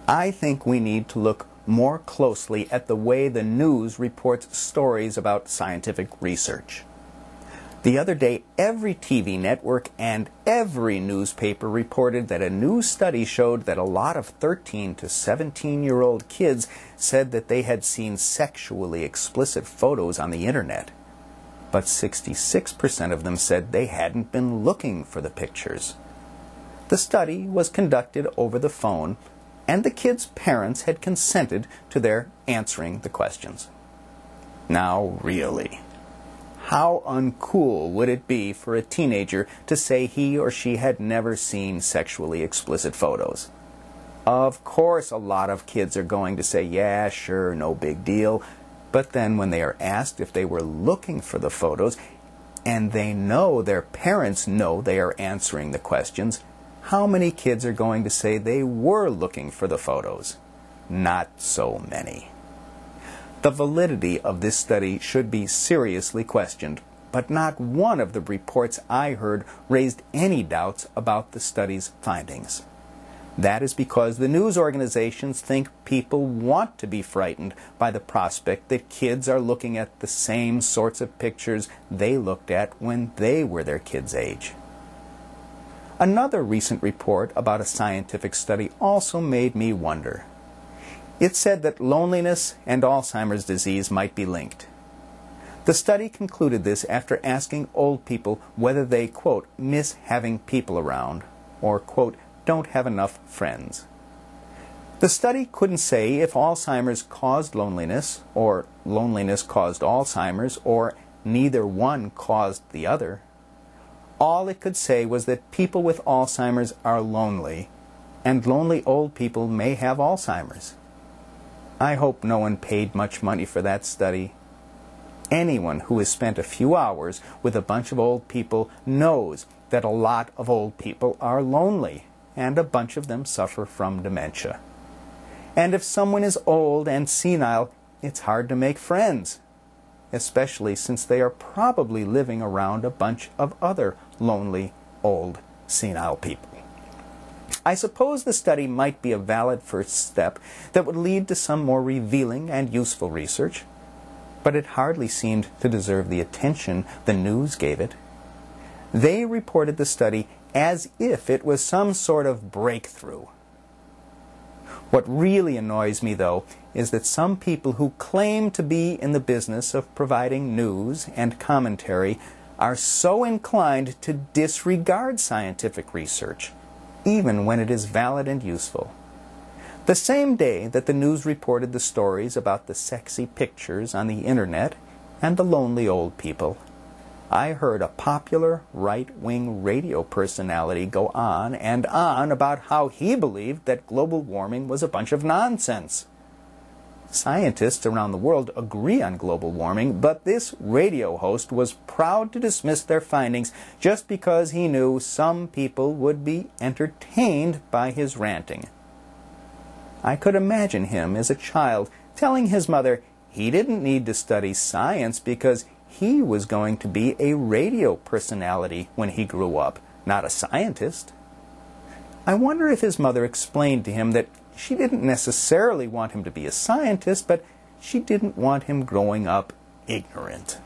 I think we need to look more closely at the way the news reports stories about scientific research. The other day, every TV network and every newspaper reported that a new study showed that a lot of 13 to 17-year-old kids said that they had seen sexually explicit photos on the internet. But 66% of them said they hadn't been looking for the pictures. The study was conducted over the phone, and the kids' parents had consented to their answering the questions. Now, really, how uncool would it be for a teenager to say he or she had never seen sexually explicit photos? Of course, a lot of kids are going to say, yeah, sure, no big deal. But then when they are asked if they were looking for the photos, and they know their parents know they are answering the questions, how many kids are going to say they were looking for the photos? Not so many. The validity of this study should be seriously questioned, but not one of the reports I heard raised any doubts about the study's findings. That is because the news organizations think people want to be frightened by the prospect that kids are looking at the same sorts of pictures they looked at when they were their kids' age. Another recent report about a scientific study also made me wonder. It said that loneliness and Alzheimer's disease might be linked. The study concluded this after asking old people whether they, quote, miss having people around, or, quote, don't have enough friends. The study couldn't say if Alzheimer's caused loneliness, or loneliness caused Alzheimer's, or neither one caused the other. All it could say was that people with Alzheimer's are lonely, and lonely old people may have Alzheimer's. I hope no one paid much money for that study. Anyone who has spent a few hours with a bunch of old people knows that a lot of old people are lonely, and a bunch of them suffer from dementia. And if someone is old and senile, it's hard to make friends, especially since they are probably living around a bunch of other lonely, old, senile people. I suppose the study might be a valid first step that would lead to some more revealing and useful research, but it hardly seemed to deserve the attention the news gave it. They reported the study as if it was some sort of breakthrough. What really annoys me, though, is that some people who claim to be in the business of providing news and commentary are so inclined to disregard scientific research, even when it is valid and useful. The same day that the news reported the stories about the sexy pictures on the internet and the lonely old people, I heard a popular right-wing radio personality go on and on about how he believed that global warming was a bunch of nonsense. Scientists around the world agree on global warming, but this radio host was proud to dismiss their findings just because he knew some people would be entertained by his ranting. I could imagine him as a child telling his mother he didn't need to study science because he was going to be a radio personality when he grew up, not a scientist. I wonder if his mother explained to him that she didn't necessarily want him to be a scientist, but she didn't want him growing up ignorant.